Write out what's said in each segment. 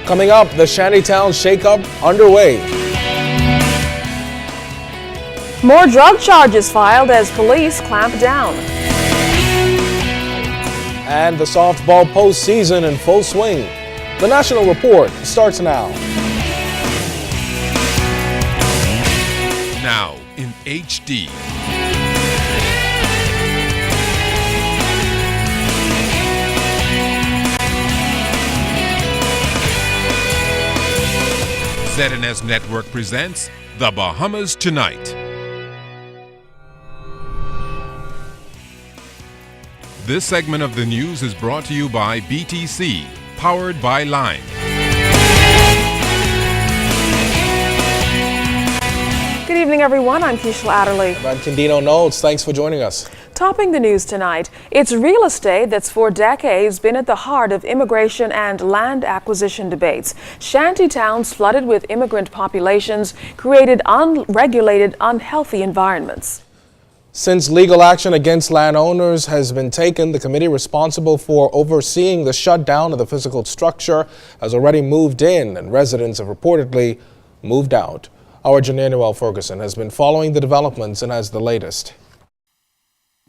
Coming up, the Shantytown shakeup underway. More drug charges filed as police clamp down. And the softball postseason in full swing. The National Report starts now. Now in HD. ZNS Network presents The Bahamas Tonight. This segment of the news is brought to you by BTC, powered by Lime. Good evening, everyone. I'm Keishla Adderley. I'm Candino Knowles. Thanks for joining us. Topping the news tonight, it's real estate that's for decades been at the heart of immigration and land acquisition debates. Shanty towns flooded with immigrant populations created unregulated, unhealthy environments. Since legal action against landowners has been taken, the committee responsible for overseeing the shutdown of the physical structure has already moved in, and residents have reportedly moved out. Our Janelle Ferguson has been following the developments and has the latest.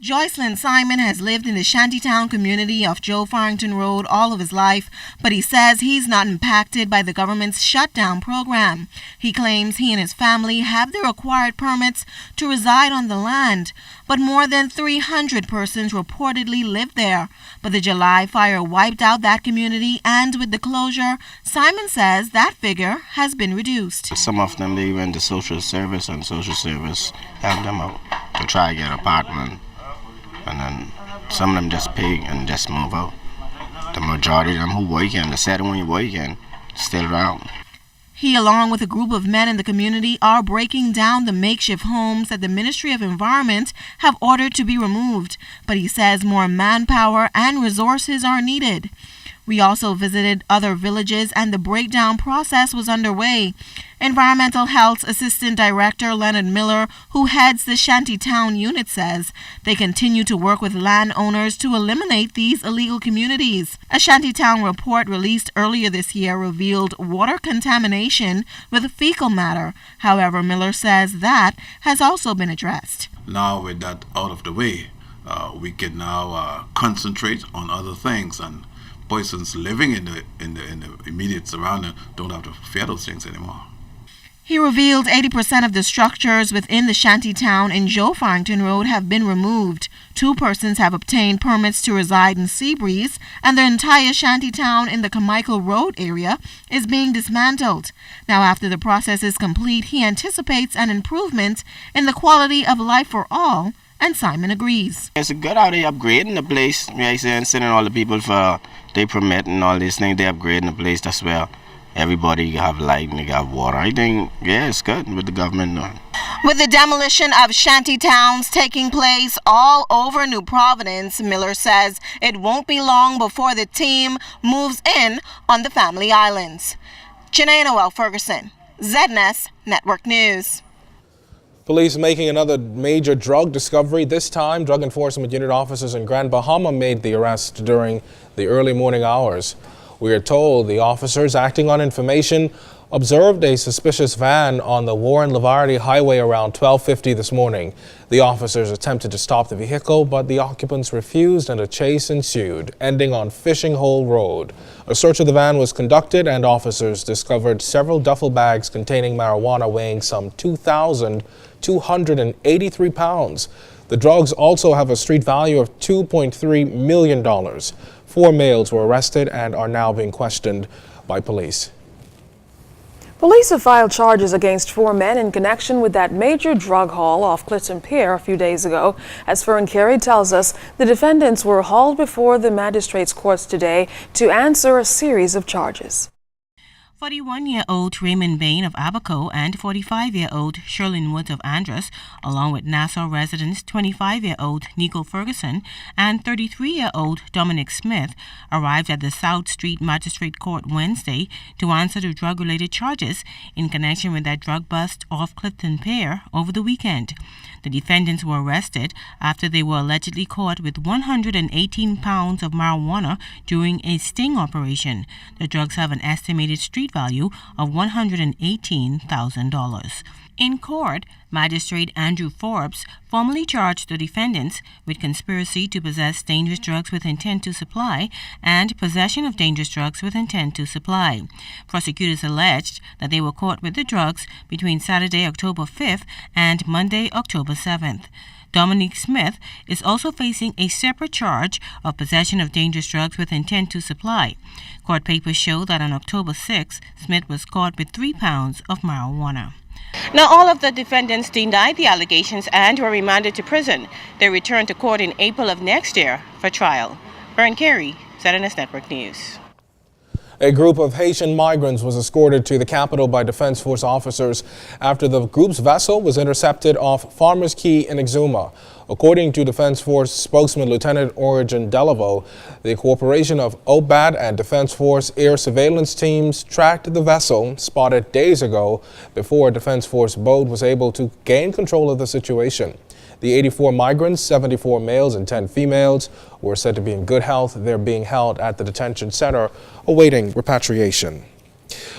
Joycelyn Simon has lived in the Shantytown community of Joe Farrington Road all of his life, but he says he's not impacted by the government's shutdown program. He claims he and his family have the required permits to reside on the land, but more than 300 persons reportedly live there. But the July fire wiped out that community, and with the closure, Simon says that figure has been reduced. Some of them, they went to social service, and social service helped them out to try to get an apartment. And then some of them just pay and just move out. The majority of them who working, the 7 working, still around. He, along with a group of men in the community, are breaking down the makeshift homes that the Ministry of Environment have ordered to be removed. But he says more manpower and resources are needed. We also visited other villages, and the breakdown process was underway. Environmental Health Assistant Director Leonard Miller, who heads the Shantytown unit, says they continue to work with landowners to eliminate these illegal communities. A Shantytown report released earlier this year revealed water contamination with fecal matter. However, Miller says that has also been addressed. Now with that out of the way, we can now concentrate on other things, and persons living in the immediate surrounding don't have to fear those things anymore. He revealed 80% of the structures within the Shantytown in Joe Farrington Road have been removed. 2 persons have obtained permits to reside in Seabreeze, and the entire Shantytown in the Carmichael Road area is being dismantled. Now, after the process is complete, he anticipates an improvement in the quality of life for all, and Simon agrees. It's a good how they upgrading the place. Yeah, and sending all the people for they permit and all these things. They upgrading the place. That's where everybody have light and they got water. I think, yeah, it's good with the government. With the demolition of shantytowns taking place all over New Providence, Miller says it won't be long before the team moves in on the Family Islands. Janelle Ferguson, ZNS Network News. Police making another major drug discovery. This time, Drug Enforcement Unit officers in Grand Bahama made the arrest during the early morning hours. We are told the officers, acting on information, observed a suspicious van on the Warren-Lavardy Highway around 12:50 this morning. The officers attempted to stop the vehicle, but the occupants refused and a chase ensued, ending on Fishing Hole Road. A search of the van was conducted, and officers discovered several duffel bags containing marijuana weighing some 2,283 pounds. The drugs also have a street value of $2.3 million. 4 males were arrested and are now being questioned by police. Police have filed charges against 4 men in connection with that major drug haul off Clifton Pier a few days ago. As Fern Carey tells us, the defendants were hauled before the magistrates' courts today to answer a series of charges. 41-year-old Raymond Bain of Abaco and 45-year-old Sherlyn Woods of Andros, along with Nassau residents 25-year-old Nico Ferguson and 33-year-old Dominic Smith, arrived at the South Street Magistrate Court Wednesday to answer to drug-related charges in connection with that drug bust off Clifton Pier over the weekend. The defendants were arrested after they were allegedly caught with 118 pounds of marijuana during a sting operation. The drugs have an estimated street value of $118,000. In court, Magistrate Andrew Forbes formally charged the defendants with conspiracy to possess dangerous drugs with intent to supply and possession of dangerous drugs with intent to supply. Prosecutors alleged that they were caught with the drugs between Saturday, October 5th and Monday, October 7th. Dominic Smith is also facing a separate charge of possession of dangerous drugs with intent to supply. Court papers show that on October 6th, Smith was caught with 3 pounds of marijuana. Now, all of the defendants denied the allegations and were remanded to prison. They returned to court in April of next year for trial. Bern Carey, ZNS Network News. A group of Haitian migrants was escorted to the capital by Defense Force officers after the group's vessel was intercepted off Farmers Key in Exuma. According to Defense Force spokesman Lieutenant Origen Delaveau, the cooperation of OBAD and Defense Force air surveillance teams tracked the vessel spotted days ago before a Defense Force boat was able to gain control of the situation. The 84 migrants, 74 males and 10 females, were said to be in good health. They're being held at the detention center awaiting repatriation.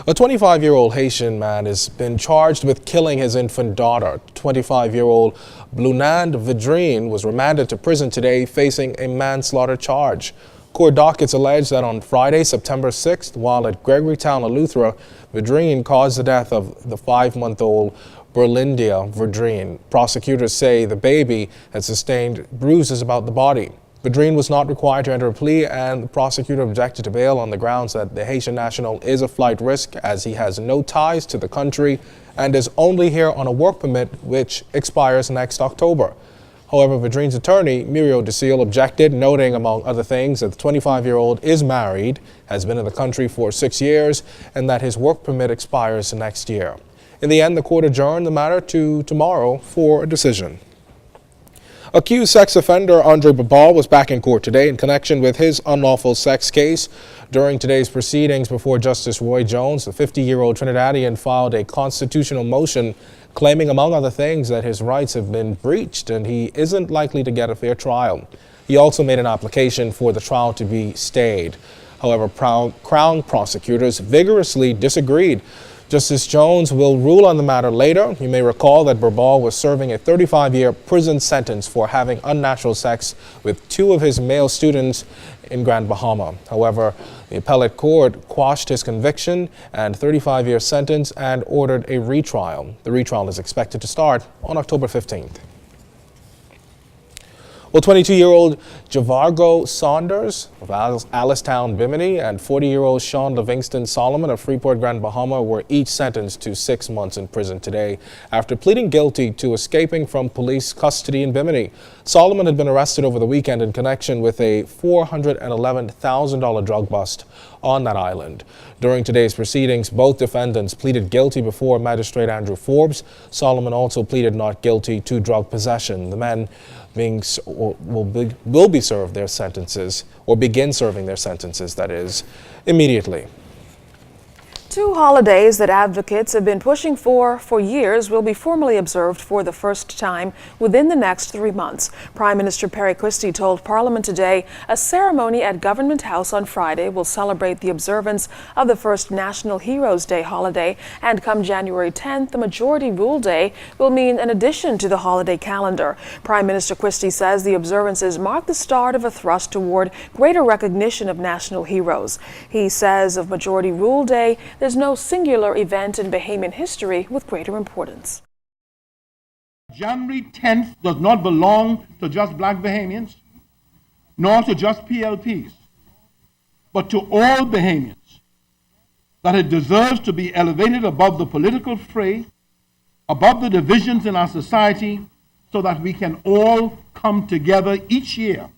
A 25-year-old Haitian man has been charged with killing his infant daughter. 25-year-old Blunand Vidrine was remanded to prison today facing a manslaughter charge. Court dockets allege that on Friday, September 6th, while at Gregorytown, Eleuthera, Vidrine caused the death of the 5-month-old Berlindia Vidrine. Prosecutors say the baby had sustained bruises about the body. Vidrine was not required to enter a plea, and the prosecutor objected to bail on the grounds that the Haitian national is a flight risk as he has no ties to the country and is only here on a work permit which expires next October. However, Vidrine's attorney, Muriel DeSille, objected, noting, among other things, that the 25-year-old is married, has been in the country for 6 years, and that his work permit expires next year. In the end, the court adjourned the matter to tomorrow for a decision. Accused sex offender Andre Babal was back in court today in connection with his unlawful sex case. During today's proceedings before Justice Roy Jones, the 50-year-old Trinidadian filed a constitutional motion claiming, among other things, that his rights have been breached and he isn't likely to get a fair trial. He also made an application for the trial to be stayed. However, Crown prosecutors vigorously disagreed. Justice Jones will rule on the matter later. You may recall that Babal was serving a 35-year prison sentence for having unnatural sex with 2 of his male students in Grand Bahama. However, the appellate court quashed his conviction and 35-year sentence and ordered a retrial. The retrial is expected to start on October 15th. Well, 22-year-old Javargo Saunders of Allistown, Bimini, and 40-year-old Sean Livingston Solomon of Freeport, Grand Bahama were each sentenced to 6 months in prison today after pleading guilty to escaping from police custody in Bimini. Solomon had been arrested over the weekend in connection with a $411,000 drug bust on that island. During today's proceedings, both defendants pleaded guilty before Magistrate Andrew Forbes. Solomon also pleaded not guilty to drug possession. The men will be served their sentences, or begin serving their sentences, that is, immediately. 2 holidays that advocates have been pushing for years will be formally observed for the first time within the next 3 months. Prime Minister Perry Christie told Parliament today a ceremony at Government House on Friday will celebrate the observance of the first National Heroes Day holiday, and come January 10th, the Majority Rule Day will mean an addition to the holiday calendar. Prime Minister Christie says the observances mark the start of a thrust toward greater recognition of national heroes. He says of Majority Rule Day, there's no singular event in Bahamian history with greater importance. January 10th does not belong to just black Bahamians, nor to just PLPs, but to all Bahamians, that it deserves to be elevated above the political fray, above the divisions in our society, so that we can all come together each year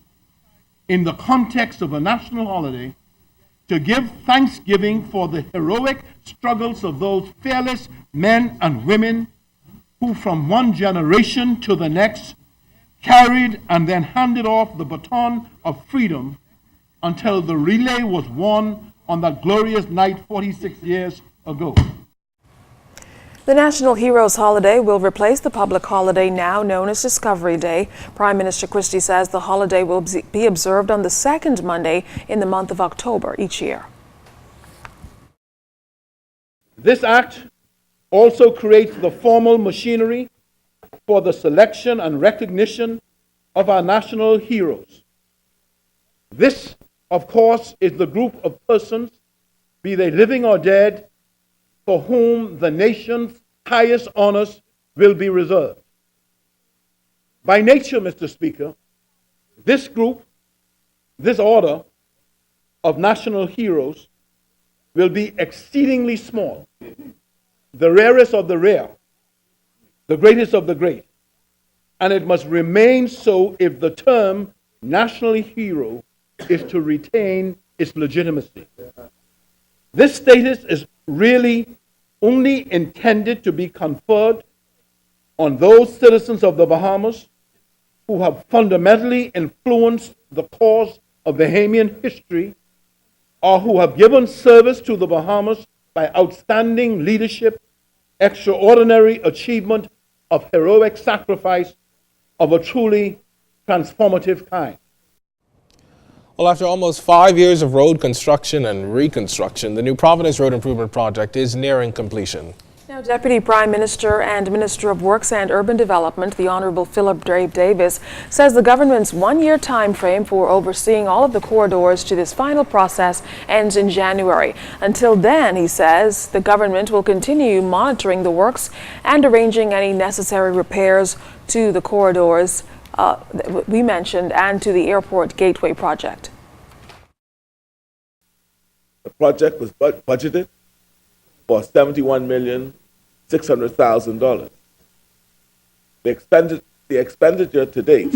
in the context of a national holiday to give thanksgiving for the heroic struggles of those fearless men and women who from one generation to the next carried and then handed off the baton of freedom until the relay was won on that glorious night 46 years ago. The National Heroes Holiday will replace the public holiday now known as Discovery Day. Prime Minister Christie says the holiday will be observed on the second Monday in the month of October each year. This act also creates the formal machinery for the selection and recognition of our national heroes. This, of course, is the group of persons, be they living or dead, for whom the nation's highest honors will be reserved. By nature, Mr. Speaker, this group, this order of national heroes will be exceedingly small, the rarest of the rare, the greatest of the great, and it must remain so if the term national hero is to retain its legitimacy. This status is really only intended to be conferred on those citizens of the Bahamas who have fundamentally influenced the course of Bahamian history or who have given service to the Bahamas by outstanding leadership, extraordinary achievement of heroic sacrifice of a truly transformative kind. Well, after almost 5 years of road construction and reconstruction, the new Providence Road Improvement Project is nearing completion. Now, Deputy Prime Minister and Minister of Works and Urban Development, the Honourable Philip Davis, says the government's one-year time frame for overseeing all of the corridors to this final process ends in January. Until then, he says, the government will continue monitoring the works and arranging any necessary repairs to the corridors that we mentioned and to the Airport Gateway project. The project was budgeted for $71,600,000. The expenditure to date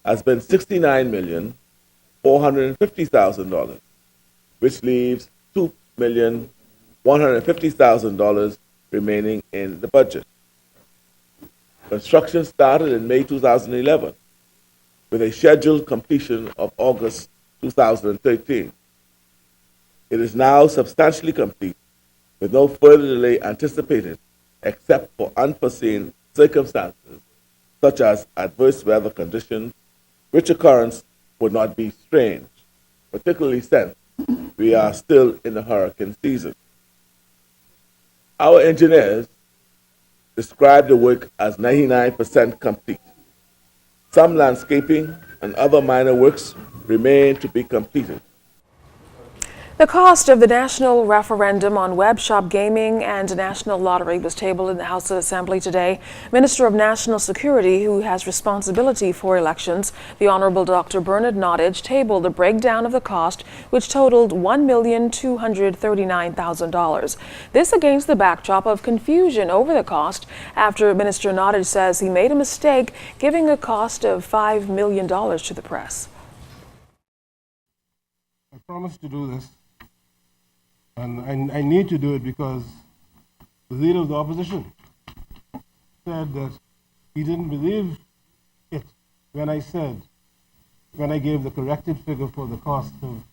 has been $69,450,000, which leaves $2,150,000 remaining in the budget. Construction started in May 2011 with a scheduled completion of August 2013. It is now substantially complete with no further delay anticipated except for unforeseen circumstances such as adverse weather conditions, which occurrence would not be strange, particularly since we are still in the hurricane season. Our engineers described the work as 99% complete. Some landscaping and other minor works remain to be completed. The cost of the national referendum on web shop gaming and national lottery was tabled in the House of Assembly today. Minister of National Security, who has responsibility for elections, the Honourable Dr. Bernard Nottage, tabled a breakdown of the cost, which totaled $1,239,000. This against the backdrop of confusion over the cost after Minister Nottage says he made a mistake giving a cost of $5 million to the press. I promised to do this. And I need to do it because the leader of the opposition said that he didn't believe it when I gave the corrected figure for the cost of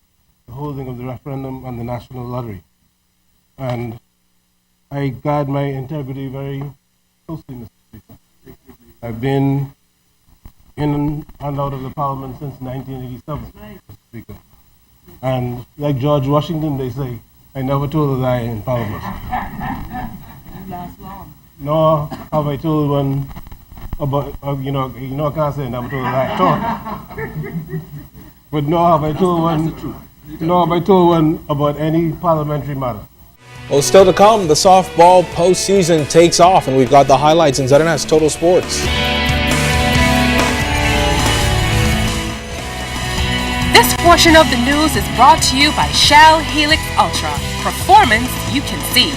the holding of the referendum on the national lottery. And I guard my integrity very closely, Mr. Speaker. I've been in and out of the parliament since 1987, Mr. Speaker. And like George Washington, they say, I never told a lie in Parliament. Nor have I told one about, I can't say I never told a lie at all. But nor have I told one about any parliamentary matter. Well, still to come, the softball postseason takes off, and we've got the highlights in ZNS Total Sports. This portion of the news is brought to you by Shell Helix Ultra. Performance you can see.